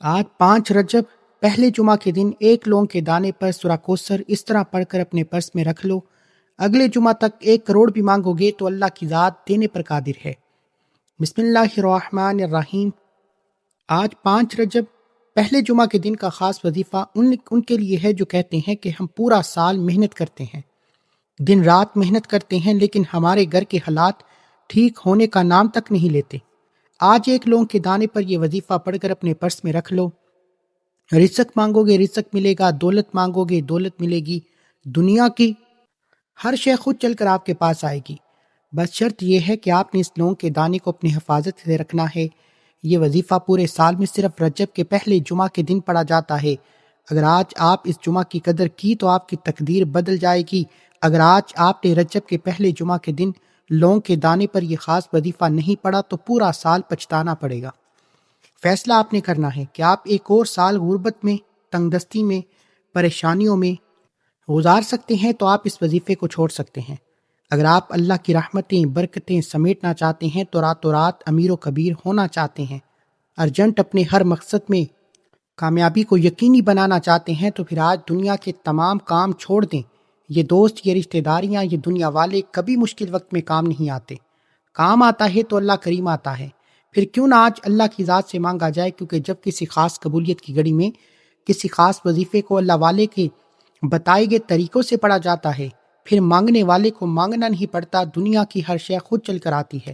آج 5 رجب پہلے جمعہ کے دن ایک لونگ کے دانے پر سورہ کوثر اس طرح پڑھ کر اپنے پرس میں رکھ لو۔ اگلے جمعہ تک 1 کروڑ بھی مانگو گے تو اللہ کی ذات دینے پر قادر ہے۔ بسم اللہ الرحمن الرحیم۔ آج 5 رجب پہلے جمعہ کے دن کا خاص وظیفہ ان کے لیے ہے جو کہتے ہیں کہ ہم پورا سال محنت کرتے ہیں، دن رات محنت کرتے ہیں، لیکن ہمارے گھر کے حالات ٹھیک ہونے کا نام تک نہیں لیتے۔ آج ایک لونگ کے دانے پر یہ وظیفہ پڑھ کر اپنے پرس میں رکھ لو۔ رزق مانگو گے رزق ملے گا، دولت مانگو گے دولت ملے گی، دنیا کی ہر شے خود چل کر آپ کے پاس آئے گی۔ بس شرط یہ ہے کہ آپ نے اس لونگ کے دانے کو اپنی حفاظت سے رکھنا ہے۔ یہ وظیفہ پورے سال میں صرف رجب کے پہلے جمعہ کے دن پڑھا جاتا ہے۔ اگر آج آپ اس جمعہ کی قدر کی تو آپ کی تقدیر بدل جائے گی۔ اگر آج آپ نے رجب کے پہلے جمعہ کے دن لونگ کے دانے پر یہ خاص وظیفہ نہیں پڑھا تو پورا سال پچھتانا پڑے گا۔ فیصلہ آپ نے کرنا ہے کہ آپ ایک اور سال غربت میں، تنگ دستی میں، پریشانیوں میں گزار سکتے ہیں تو آپ اس وظیفے کو چھوڑ سکتے ہیں۔ اگر آپ اللہ کی رحمتیں برکتیں سمیٹنا چاہتے ہیں تو راتوں رات امیر و کبیر ہونا چاہتے ہیں، ارجنٹ اپنے ہر مقصد میں کامیابی کو یقینی بنانا چاہتے ہیں تو پھر آج دنیا کے تمام کام چھوڑ دیں۔ یہ دوست، یہ رشتہ داریاں، یہ دنیا والے کبھی مشکل وقت میں کام نہیں آتے۔ کام آتا ہے تو اللہ کریم آتا ہے۔ پھر کیوں نہ آج اللہ کی ذات سے مانگا جائے، کیونکہ جب کسی خاص قبولیت کی گھڑی میں کسی خاص وظیفے کو اللہ والے کے بتائے گئے طریقوں سے پڑھا جاتا ہے، پھر مانگنے والے کو مانگنا نہیں پڑتا، دنیا کی ہر شے خود چل کر آتی ہے۔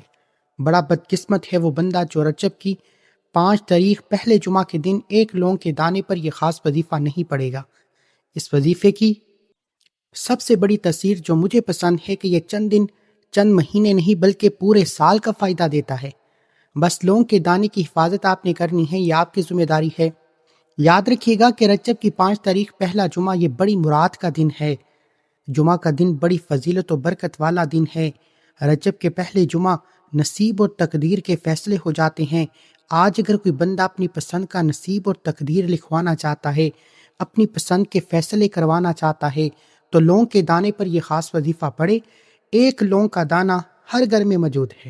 بڑا بدقسمت ہے وہ بندہ جو رجب کی 5 تاریخ پہلے جمعہ کے دن ایک لونگ کے دانے پر یہ خاص وظیفہ نہیں پڑھے گا۔ اس وظیفے کی سب سے بڑی تاثیر جو مجھے پسند ہے کہ یہ چند دن، چند مہینے نہیں بلکہ پورے سال کا فائدہ دیتا ہے۔ بس لونگ کے دانے کی حفاظت آپ نے کرنی ہے، یہ آپ کی ذمہ داری ہے۔ یاد رکھیے گا کہ رجب کی 5 تاریخ پہلا جمعہ یہ بڑی مراد کا دن ہے۔ جمعہ کا دن بڑی فضیلت و برکت والا دن ہے۔ رجب کے پہلے جمعہ نصیب اور تقدیر کے فیصلے ہو جاتے ہیں۔ آج اگر کوئی بندہ اپنی پسند کا نصیب اور تقدیر لکھوانا چاہتا ہے، اپنی پسند کے فیصلے کروانا چاہتا ہے تو لونگ کے دانے پر یہ خاص وظیفہ پڑھے۔ ایک لونگ کا دانہ ہر گھر میں موجود ہے،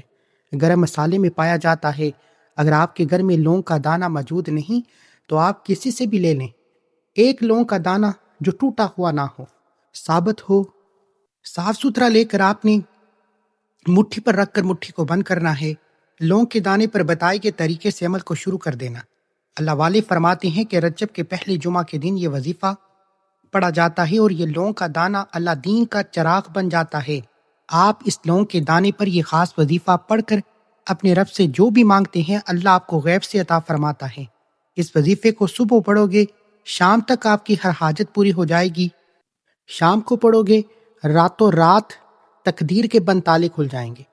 گرم مسالے میں پایا جاتا ہے۔ اگر آپ کے گھر میں لونگ کا دانہ موجود نہیں تو آپ کسی سے بھی لے لیں۔ ایک لونگ کا دانہ جو ٹوٹا ہوا نہ ہو، ثابت ہو، صاف ستھرا لے کر آپ نے مٹھی پر رکھ کر مٹھی کو بند کرنا ہے۔ لونگ کے دانے پر بتائے گئے طریقے سے عمل کو شروع کر دینا۔ اللہ والے فرماتے ہیں کہ رجب کے پہلے جمعہ کے دن یہ وظیفہ پڑھا جاتا ہے اور یہ لونگ کا دانہ اللہ دین کا چراغ بن جاتا ہے۔ آپ اس لونگ کے دانے پر یہ خاص وظیفہ پڑھ کر اپنے رب سے جو بھی مانگتے ہیں اللہ آپ کو غیب سے عطا فرماتا ہے۔ اس وظیفے کو صبح پڑھو گے، شام تک آپ کی ہر حاجت پوری ہو جائے گی۔ شام کو پڑھو گے، راتوں رات تقدیر کے بند تالے کھل جائیں گے۔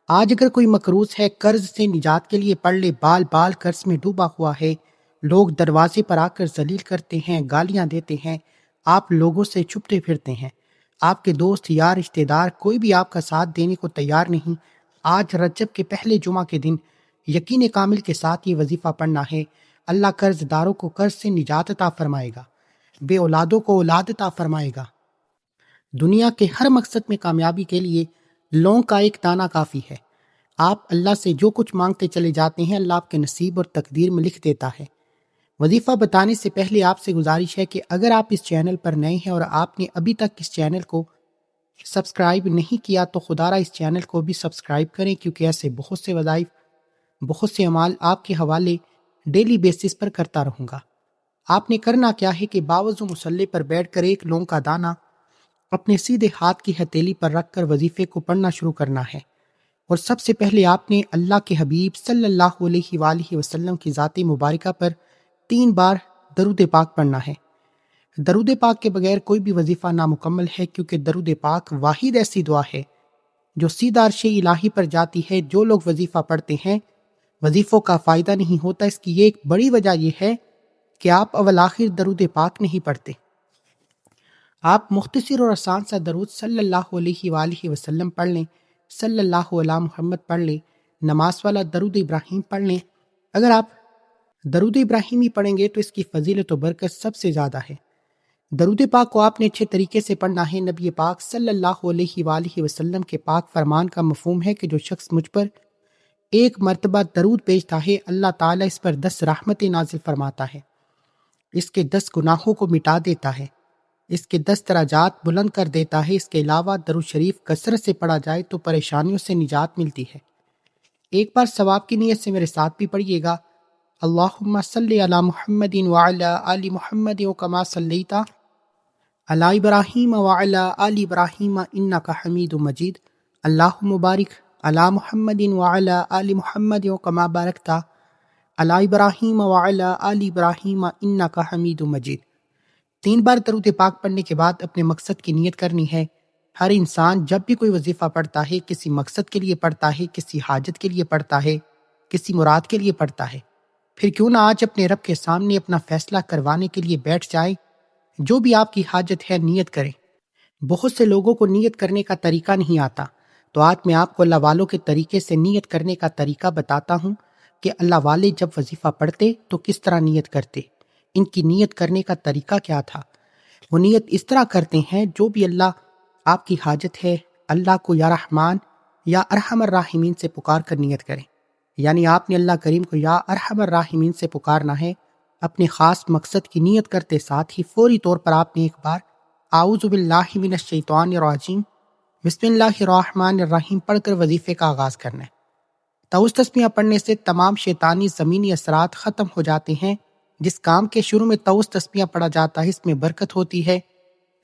آج اگر کوئی مقروض ہے، قرض سے نجات کے لیے پڑھ لے، بال بال قرض میں ڈوبا ہوا ہے، لوگ دروازے پر آ کر ذلیل کرتے ہیں، گالیاں دیتے ہیں، آپ لوگوں سے چھپتے پھرتے ہیں، آپ کے دوست یار رشتہ دار کوئی بھی آپ کا ساتھ دینے کو تیار نہیں۔ آج رجب کے پہلے جمعہ کے دن یقین کامل کے ساتھ یہ وظیفہ پڑھنا ہے۔ اللہ قرض داروں کو قرض سے نجات عطا فرمائے گا، بے اولادوں کو اولاد عطا فرمائے گا۔ دنیا کے ہر مقصد میں کامیابی کے لیے لونگ کا ایک دانہ کافی ہے۔ آپ اللہ سے جو کچھ مانگتے چلے جاتے ہیں اللہ آپ کے نصیب اور تقدیر میں لکھ دیتا ہے۔ وظیفہ بتانے سے پہلے آپ سے گزارش ہے کہ اگر آپ اس چینل پر نئے ہیں اور آپ نے ابھی تک اس چینل کو سبسکرائب نہیں کیا تو خدا را اس چینل کو بھی سبسکرائب کریں، کیونکہ ایسے بہت سے وظائف، بہت سے اعمال آپ کے حوالے ڈیلی بیسس پر کرتا رہوں گا۔ آپ نے کرنا کیا ہے کہ باوضو مصلی پر بیٹھ کر ایک لونگ کا دانہ اپنے سیدھے ہاتھ کی ہتھیلی پر رکھ کر وظیفے کو پڑھنا شروع کرنا ہے، اور سب سے پہلے آپ نے اللہ کے حبیب صلی اللہ علیہ وآلہ وسلم کی ذات مبارکہ پر 3 بار درود پاک پڑھنا ہے۔ درود پاک کے بغیر کوئی بھی وظیفہ نامکمل ہے، کیونکہ درود پاک واحد ایسی دعا ہے جو سیدھا عرش الہی پر جاتی ہے۔ جو لوگ وظیفہ پڑھتے ہیں وظیفوں کا فائدہ نہیں ہوتا۔ اس کی ایک بڑی وجہ یہ ہے کہ آپ اول آخر درود پاک نہیں پڑھتے۔ آپ مختصر اور آسان سا درود صلی اللہ علیہ وآلہ وسلم پڑھ لیں، صلی اللہ علیہ محمد پڑھ لیں، نماز والا درود ابراہیم پڑھ لیں۔ اگر آپ درود ابراہیمی پڑھیں گے تو اس کی فضیلت و برکت سب سے زیادہ ہے۔ درود پاک کو آپ نے اچھے طریقے سے پڑھنا ہے۔ نبی پاک صلی اللہ علیہ وآلہ وسلم کے پاک فرمان کا مفہوم ہے کہ جو شخص مجھ پر ایک مرتبہ درود بھیجتا ہے، اللہ تعالیٰ اس پر 10 رحمتیں نازل فرماتا ہے، اس کے 10 گناہوں کو مٹا دیتا ہے، اس کے 10 درجات بلند کر دیتا ہے۔ اس کے علاوہ درود شریف کثرت سے پڑھا جائے تو پریشانیوں سے نجات ملتی ہے۔ ایک بار ثواب کی نیت سے میرے ساتھ بھی پڑھیے گا، اللہم صلی علی محمد وعلی آل محمد کما صلیت علی ابراہیم وعلی آل ابراہیم انک حمید مجید، اللہم بارک علی محمد وعلی آل محمد کما بارکت علی ابراہیم وعلی آل ابراہیم انک حمید مجید۔ 3 بار درود پاک پڑھنے کے بعد اپنے مقصد کی نیت کرنی ہے۔ ہر انسان جب بھی کوئی وظیفہ پڑھتا ہے کسی مقصد کے لیے پڑھتا ہے، کسی حاجت کے لیے پڑھتا ہے، کسی مراد کے لیے پڑھتا ہے۔ پھر کیوں نہ آج اپنے رب کے سامنے اپنا فیصلہ کروانے کے لیے بیٹھ جائیں۔ جو بھی آپ کی حاجت ہے نیت کریں۔ بہت سے لوگوں کو نیت کرنے کا طریقہ نہیں آتا، تو آج میں آپ کو اللہ والوں کے طریقے سے نیت کرنے کا طریقہ بتاتا ہوں کہ اللہ والے جب وظیفہ پڑھتے تو کس طرح نیت کرتے، ان کی نیت کرنے کا طریقہ کیا تھا۔ وہ نیت اس طرح کرتے ہیں، جو بھی اللہ آپ کی حاجت ہے اللہ کو یا رحمان یا ارحم الراحمین سے پکار کر نیت کریں۔ یعنی آپ نے اللہ کریم کو یا ارحم الراحمین سے پکارنا ہے۔ اپنے خاص مقصد کی نیت کرتے ساتھ ہی فوری طور پر آپ نے ایک بار اعوذ باللہ من الشیطان الرجیم بسم اللہ الرحمن الرحیم پڑھ کر وظیفے کا آغاز کرنا ہے۔ طاؤس تسمیہ پڑھنے سے تمام شیطانی زمینی اثرات ختم ہو جاتے ہیں۔ جس کام کے شروع میں طاؤس تسمیہ پڑھا جاتا ہے اس میں برکت ہوتی ہے،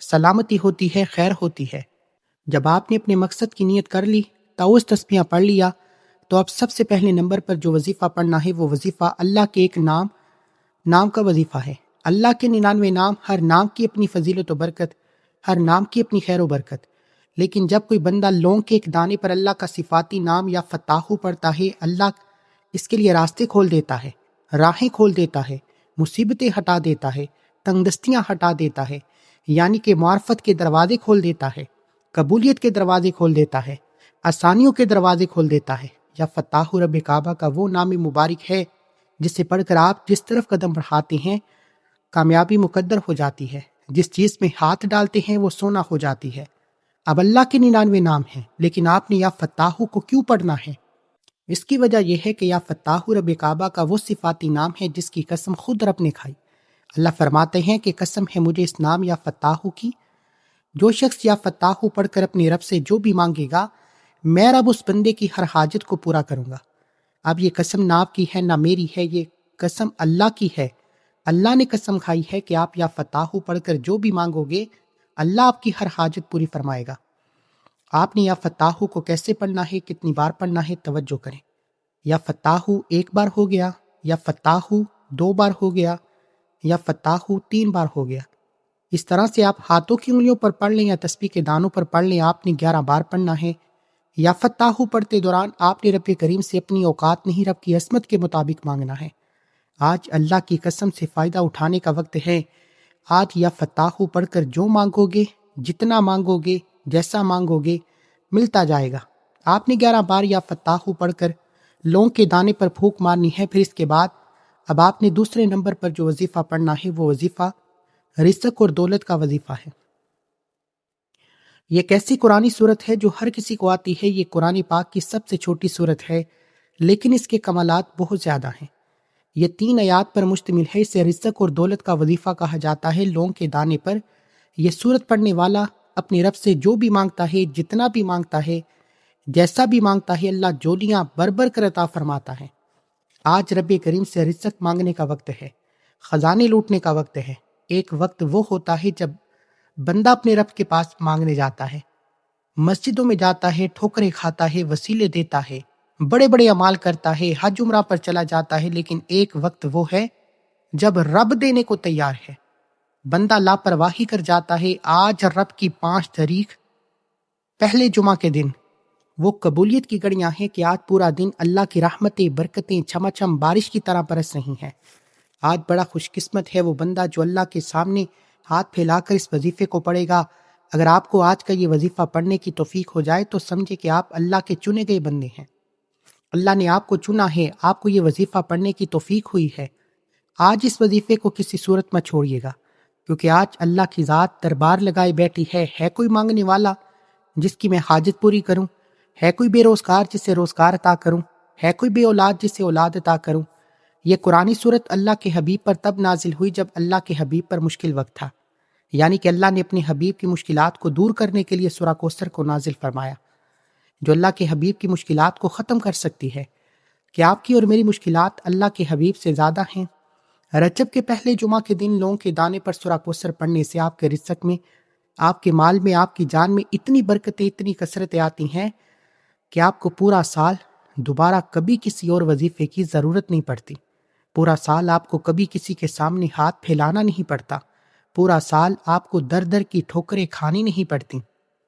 سلامتی ہوتی ہے، خیر ہوتی ہے۔ جب آپ نے اپنے مقصد کی نیت کر لی، طاؤس تسمیہ پڑھ لیا، تو اب سب سے پہلے نمبر پر جو وظیفہ پڑھنا ہے وہ وظیفہ اللہ کے ایک نام کا وظیفہ ہے۔ اللہ کے 99 نام، ہر نام کی اپنی فضیلت و برکت، ہر نام کی اپنی خیر و برکت۔ لیکن جب کوئی بندہ لونگ کے ایک دانے پر اللہ کا صفاتی نام یا فتاحو پڑھتا ہے، اللہ اس کے لیے راستے کھول دیتا ہے، راہیں کھول دیتا ہے، مصیبتیں ہٹا دیتا ہے، تنگ دستیاں ہٹا دیتا ہے، یعنی کہ معرفت کے دروازے کھول دیتا ہے، قبولیت کے دروازے کھول دیتا ہے، آسانیوں کے دروازے کھول دیتا ہے۔ یا فتاح رب کعبہ کا وہ نام مبارک ہے جسے پڑھ کر آپ جس طرف قدم بڑھاتے ہیں کامیابی مقدر ہو جاتی ہے، جس چیز میں ہاتھ ڈالتے ہیں وہ سونا ہو جاتی ہے۔ اب اللہ کے 99 نام ہیں، لیکن آپ نے یا فتاح کو کیوں پڑھنا ہے؟ اس کی وجہ یہ ہے کہ یا فتاح رب کعبہ کا وہ صفاتی نام ہے جس کی قسم خود رب نے کھائی۔ اللہ فرماتے ہیں کہ قسم ہے مجھے اس نام یا فتاح کی، جو شخص یا فتاح پڑھ کر اپنے رب سے جو بھی مانگے گا میں رب اس بندے کی ہر حاجت کو پورا کروں گا۔ اب یہ قسم نہ آپ کی ہے نہ میری ہے، یہ قسم اللہ کی ہے۔ اللہ نے قسم کھائی ہے کہ آپ یا فتاح پڑھ کر جو بھی مانگو گے اللہ آپ کی ہر حاجت پوری فرمائے گا۔ آپ نے یا فتاح کو کیسے پڑھنا ہے، کتنی بار پڑھنا ہے، توجہ کریں۔ یا فتاح 1 بار ہو گیا، یا فتاح 2 بار ہو گیا، یا فتاح 3 بار ہو گیا۔ اس طرح سے آپ ہاتھوں کی انگلیوں پر پڑھ لیں یا تسبیح کے دانوں پر پڑھ لیں، آپ نے 11 بار پڑھنا ہے۔ یا فتاح پڑھتے دوران آپ نے رب کریم سے اپنی اوقات نہیں رب کی عظمت کے مطابق مانگنا ہے۔ آج اللہ کی قسم سے فائدہ اٹھانے کا وقت ہے۔ آج یا فتاح پڑھ کر جو مانگو گے، جتنا مانگو گے، جیسا مانگو گے ملتا جائے گا۔ آپ نے 11 بار یا فتاح پڑھ کر لونگ کے دانے پر پھونک مارنی ہے۔ پھر اس کے بعد اب آپ نے دوسرے نمبر پر جو وظیفہ پڑھنا ہے وہ وظیفہ رزق اور دولت کا وظیفہ ہے۔ یہ ایک ایسی قرآنی صورت ہے جو ہر کسی کو آتی ہے۔ یہ قرآن پاک کی سب سے چھوٹی صورت ہے، لیکن اس کے کمالات بہت زیادہ ہیں۔ یہ 3 آیات پر مشتمل ہے۔ اسے رزق اور دولت کا وظیفہ کہا جاتا ہے۔ لونگ کے دانے پر یہ صورت پڑھنے والا اپنے رب سے جو بھی مانگتا ہے، جتنا بھی مانگتا ہے، جیسا بھی مانگتا ہے، اللہ جولیاں بر کر عطا فرماتا ہے۔ آج رب کریم سے رزق مانگنے کا وقت ہے، خزانے لوٹنے کا وقت ہے۔ ایک وقت وہ ہوتا ہے جب بندہ اپنے رب کے پاس مانگنے جاتا ہے، مسجدوں میں جاتا ہے، ٹھوکریں کھاتا ہے، وسیلے دیتا ہے، بڑے بڑے اعمال کرتا ہے، حج عمرہ پر چلا جاتا ہے، لیکن ایک وقت وہ ہے جب رب دینے کو تیار ہے، بندہ لاپرواہی کر جاتا ہے۔ آج رب کی 5 تاریخ پہلے جمعہ کے دن وہ قبولیت کی گھڑیاں ہیں کہ آج پورا دن اللہ کی رحمتیں، برکتیں چھماچم بارش کی طرح برس رہی ہیں۔ آج بڑا خوش قسمت ہے وہ بندہ جو اللہ کے سامنے ہاتھ پھیلا کر اس وظیفے کو پڑھے گا۔ اگر آپ کو آج کا یہ وظیفہ پڑھنے کی توفیق ہو جائے تو سمجھے کہ آپ اللہ کے چنے گئے بندے ہیں۔ اللہ نے آپ کو چنا ہے، آپ کو یہ وظیفہ پڑھنے کی توفیق ہوئی ہے۔ آج اس وظیفے کو کسی صورت میں چھوڑیے گا، کیونکہ آج اللہ کی ذات دربار لگائے بیٹھی ہے کوئی مانگنے والا جس کی میں حاجت پوری کروں؟ ہے کوئی بے روزگار جسے روزگار عطا کروں؟ ہے کوئی بے اولاد جسے اولاد عطا کروں؟ یہ قرآنی صورت اللہ کے حبیب پر تب نازل ہوئی جب اللہ کے حبیب پر مشکل وقت تھا، یعنی کہ اللہ نے اپنے حبیب کی مشکلات کو دور کرنے کے لیے سورہ کوثر کو نازل فرمایا، جو اللہ کے حبیب کی مشکلات کو ختم کر سکتی ہے۔ کہ آپ کی اور میری مشکلات اللہ کے حبیب سے زیادہ ہیں؟ رجب کے پہلے جمعہ کے دن لونگ کے دانے پر سورہ کوثر پڑھنے سے آپ کے رزق میں، آپ کے مال میں، آپ کی جان میں اتنی برکتیں، اتنی کثرتیں آتی ہیں کہ آپ کو پورا سال دوبارہ کبھی کسی اور وظیفے کی ضرورت نہیں پڑتی۔ پورا سال آپ کو کبھی کسی کے سامنے ہاتھ پھیلانا نہیں پڑتا۔ پورا سال آپ کو در در کی ٹھوکریں کھانی نہیں پڑتی۔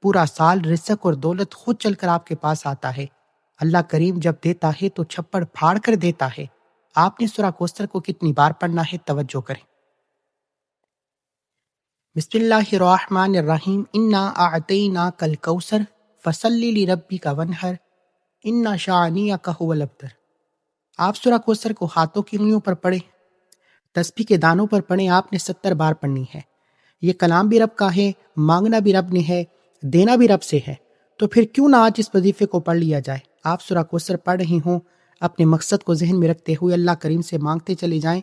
پورا سال رزق اور دولت خود چل کر آپ کے پاس آتا ہے۔ اللہ کریم جب دیتا ہے تو چھپڑ پھاڑ کر دیتا ہے۔ آپ نے سورہ کوثر کو کتنی بار پڑھنا ہے، توجہ کریں۔ بسم اللہ الرحمن الرحیم، انا اعطیناک الکوثر فصلی لربک وانحر ان شانئک ھو الابتر۔ آپ سورہ کوثر کو ہاتھوں کی انگلیوں پر پڑھیں، تسبیح کے دانوں پر پڑھیں۔ آپ نے 70 بار پڑھنی ہے۔ یہ کلام بھی رب کا ہے، مانگنا بھی رب نے ہے، دینا بھی رب سے ہے، تو پھر کیوں نہ آج اس وظیفے کو پڑھ لیا جائے۔ آپ سورہ کوثر پڑھ رہے ہوں، اپنے مقصد کو ذہن میں رکھتے ہوئے اللہ کریم سے مانگتے چلے جائیں،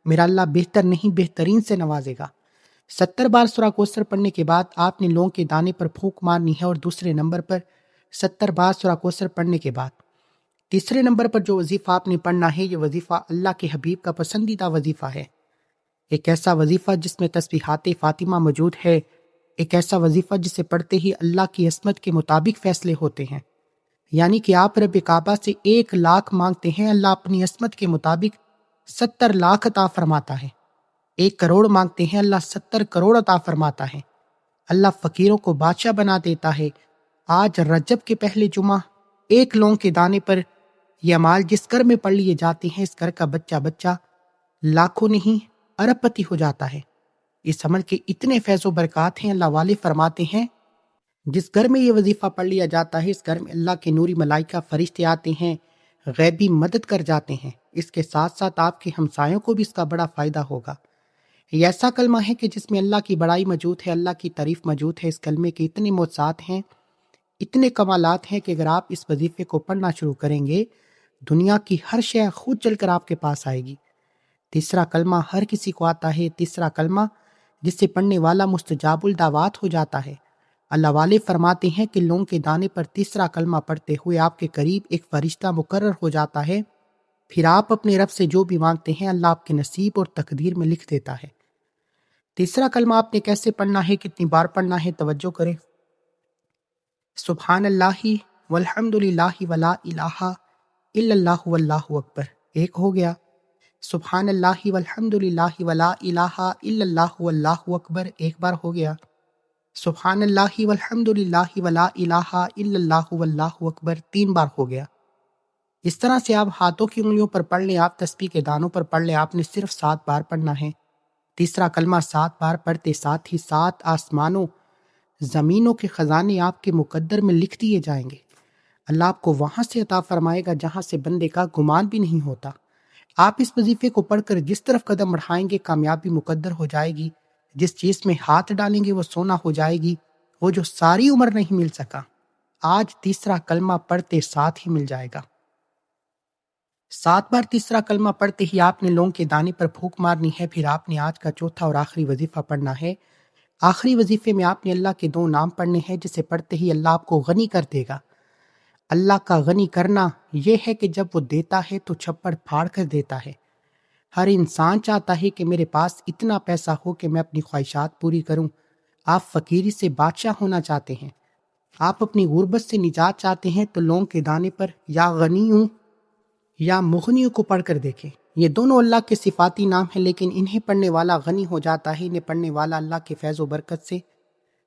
میرا اللہ بہتر نہیں بہترین سے نوازے گا۔ 70 بار سورہ کوثر پڑھنے کے بعد آپ نے لونگ کے دانے پر پھونک مارنی ہے، اور دوسرے نمبر پر 70 بار سورہ کوثر پڑھنے کے بعد تیسرے نمبر پر جو وظیفہ آپ نے پڑھنا ہے، یہ وظیفہ اللہ کے حبیب کا پسندیدہ وظیفہ ہے۔ ایک ایسا وظیفہ جس میں تسبیحات فاطمہ موجود ہے، ایک ایسا وظیفہ جسے پڑھتے ہی اللہ کی عصمت کے مطابق فیصلے ہوتے ہیں، یعنی کہ آپ رب کعبہ سے 1 لاکھ مانگتے ہیں، اللہ اپنی عصمت کے مطابق 70 لاکھ عطا فرماتا ہے۔ 1 کروڑ مانگتے ہیں، اللہ 70 کروڑ عطا فرماتا ہے۔ اللہ فقیروں کو بادشاہ بنا دیتا ہے۔ آج رجب کے پہلے جمعہ 1 لونگ کے دانے پر یہ اعمال جس گھر میں پڑھ لیے جاتے ہیں، اس گھر کا بچہ لاکھوں نہیں ارب پتی ہو جاتا ہے۔ اس عمل کے اتنے فیض و برکات ہیں، اللہ والے فرماتے ہیں جس گھر میں یہ وظیفہ پڑھ لیا جاتا ہے، اس گھر میں اللہ کے نوری ملائکہ فرشتے آتے ہیں، غیبی مدد کر جاتے ہیں۔ اس کے ساتھ ساتھ آپ کے ہمسایوں کو بھی اس کا بڑا فائدہ ہوگا۔ یہ ایسا کلمہ ہے کہ جس میں اللہ کی بڑائی موجود ہے، اللہ کی تعریف موجود ہے۔ اس کلمے کے اتنے معجزات ہیں، اتنے کمالات ہیں کہ اگر آپ اس وظیفے کو پڑھنا شروع کریں گے، دنیا کی ہر شے خود چل کر آپ کے پاس آئے گی۔ تیسرا کلمہ ہر کسی کو آتا ہے، تیسرا کلمہ جس سے پڑھنے والا مستجاب الدعوات ہو جاتا ہے۔ اللہ والے فرماتے ہیں کہ لونگ کے دانے پر تیسرا کلمہ پڑھتے ہوئے آپ کے قریب ایک فرشتہ مقرر ہو جاتا ہے، پھر آپ اپنے رب سے جو بھی مانگتے ہیں اللہ آپ کے نصیب اور تقدیر میں لکھ دیتا ہے۔ تیسرا کلمہ آپ نے کیسے پڑھنا ہے، کتنی بار پڑھنا ہے، توجہ کریں۔ سبحان اللہ والحمد للہ ولا الہ الا اللہ واللہ اکبر، 1 ہو گیا۔ سبحان اللہ والحمد للہ ولا الہ الا اللہ واللہ اکبر، 1 بار ہو گیا۔ سبحان اللہ والحمد للہ ولا الہ الا اللہ واللہ اکبر، 3 بار ہو گیا۔ اس طرح سے آپ ہاتھوں کی انگلیوں پر پڑھ لیں، آپ تسبیح کے دانوں پر پڑھ لیں، آپ نے صرف 7 بار پڑھنا ہے۔ تیسرا کلمہ 7 بار پڑھتے ساتھ ہی 7 آسمانوں زمینوں کے خزانے آپ کے مقدر میں لکھ دیے جائیں گے۔ اللہ آپ کو وہاں سے عطا فرمائے گا جہاں سے بندے کا گمان بھی نہیں ہوتا۔ آپ اس وظیفے کو پڑھ کر جس طرف قدم بڑھائیں گے کامیابی مقدر ہو جائے گی۔ جس چیز میں ہاتھ ڈالیں گے وہ سونا ہو جائے گی، وہ جو ساری عمر نہیں مل سکا آج تیسرا کلمہ پڑھتے ساتھ ہی مل جائے گا۔ 7 بار تیسرا کلمہ پڑھتے ہی آپ نے لونگ کے دانے پر پھونک مارنی ہے، پھر آپ نے آج کا چوتھا اور آخری وظیفہ پڑھنا ہے۔ آخری وظیفے میں آپ نے اللہ کے 2 نام پڑھنے ہیں جسے پڑھتے ہی اللہ آپ کو غنی کر دے گا۔ اللہ کا غنی کرنا یہ ہے کہ جب وہ دیتا ہے تو چھپڑ پھاڑ کر دیتا ہے۔ ہر انسان چاہتا ہے کہ میرے پاس اتنا پیسہ ہو کہ میں اپنی خواہشات پوری کروں۔ آپ فقیری سے بادشاہ ہونا چاہتے ہیں، آپ اپنی غربت سے نجات چاہتے ہیں، تو لونگ کے دانے پر یا غنی ہوں یا مغنی کو پڑھ کر دیکھیں۔ یہ دونوں اللہ کے صفاتی نام ہیں، لیکن انہیں پڑھنے والا غنی ہو جاتا ہے، انہیں پڑھنے والا اللہ کے فیض و برکت سے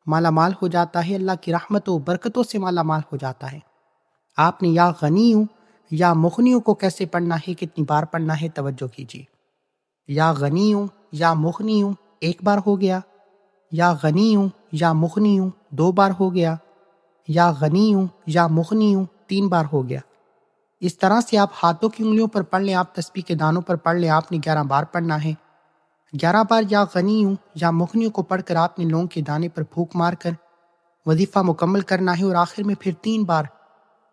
مالا مال ہو جاتا ہے، اللہ کی رحمت و برکتوں سے مالا مال ہو جاتا ہے۔ آپ نے یا غنی ہوں یا مغنی کو کیسے پڑھنا ہے، کتنی بار پڑھنا ہے، توجہ کیجیے۔ یا غنی ہوں یا مغنی ہوں، 1 بار ہو گیا۔ یا غنی ہوں یا مغنی ہوں، 2 بار ہو گیا۔ یا غنی ہوں یا مغنی ہوں، 3 بار ہو گیا۔ اس طرح سے آپ ہاتھوں کی انگلیوں پر پڑھ لیں، آپ تسبیح کے دانوں پر پڑھ لیں، آپ نے 11 بار پڑھنا ہے۔ 11 بار یا غنی ہوں یا مغنی کو پڑھ کر آپ نے لونگ کے دانے پر پھونک مار کر وظیفہ مکمل کرنا ہے، اور آخر میں پھر 3 بار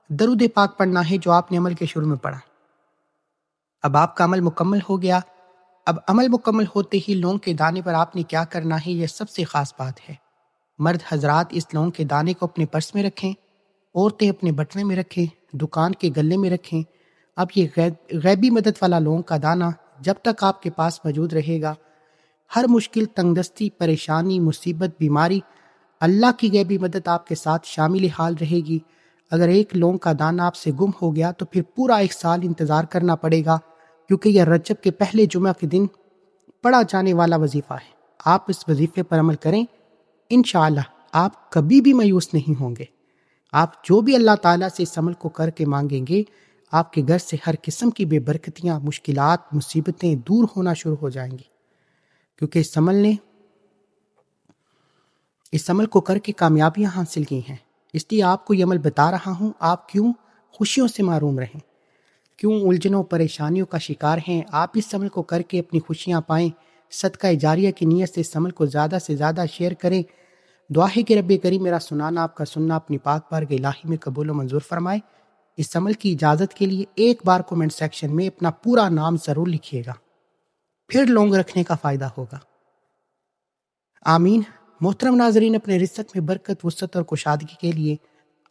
درود پاک پڑھنا ہے جو آپ نے عمل کے شروع میں پڑھا۔ اب آپ کا عمل مکمل ہو گیا۔ اب عمل مکمل ہوتے ہی لونگ کے دانے پر آپ نے کیا کرنا ہے، یہ سب سے خاص بات ہے۔ مرد حضرات اس لونگ کے دانے کو اپنے پرس میں رکھیں، عورتیں اپنے بٹوے میں رکھیں، دکان کے گلے میں رکھیں۔ اب یہ غیبی مدد والا لونگ کا دانہ جب تک آپ کے پاس موجود رہے گا، ہر مشکل، تنگدستی، پریشانی، مصیبت، بیماری، اللہ کی غیبی مدد آپ کے ساتھ شامل حال رہے گی۔ اگر ایک لونگ کا دانہ آپ سے گم ہو گیا تو پھر پورا 1 سال انتظار کرنا پڑے گا، کیونکہ یہ رجب کے پہلے جمعہ کے دن پڑھا جانے والا وظیفہ ہے۔ آپ اس وظیفے پر عمل کریں، انشاءاللہ آپ کبھی بھی مایوس نہیں ہوں گے۔ آپ جو بھی اللہ تعالیٰ سے اس عمل کو کر کے مانگیں گے، آپ کے گھر سے ہر قسم کی بے برکتیاں، مشکلات، مصیبتیں دور ہونا شروع ہو جائیں گی، کیونکہ اس عمل کو کر کے کامیابیاں حاصل کی ہیں۔ اس لیے آپ کو یہ عمل بتا رہا ہوں، آپ کیوں خوشیوں سے محروم رہیں، کیوں الجھنوں پریشانیوں کا شکار ہیں۔ آپ اس عمل کو کر کے اپنی خوشیاں پائیں۔ صدقہ جاریہ کی نیت سے اس عمل کو زیادہ سے زیادہ شیئر کریں۔ دعا ہے کہ رب کریم میرا سنانا، آپ کا سننا اپنی پاک بارگاہ الہی میں قبول و منظور فرمائے۔ اس عمل کی اجازت کے لیے ایک بار کومنٹ سیکشن میں اپنا پورا نام ضرور لکھیے گا، پھر لونگ رکھنے کا فائدہ ہوگا۔ آمین۔ محترم ناظرین، اپنے رزق میں برکت، وسعت اور کشادگی کے لیے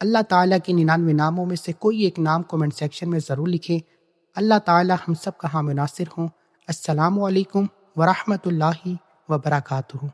اللہ تعالیٰ کے 99 ناموں میں سے کوئی ایک نام کومنٹ سیکشن میں ضرور لکھیں۔ اللہ تعالیٰ ہم سب کا حامی ناصر ہوں۔ السلام علیکم ورحمۃ اللہ وبرکاتہ۔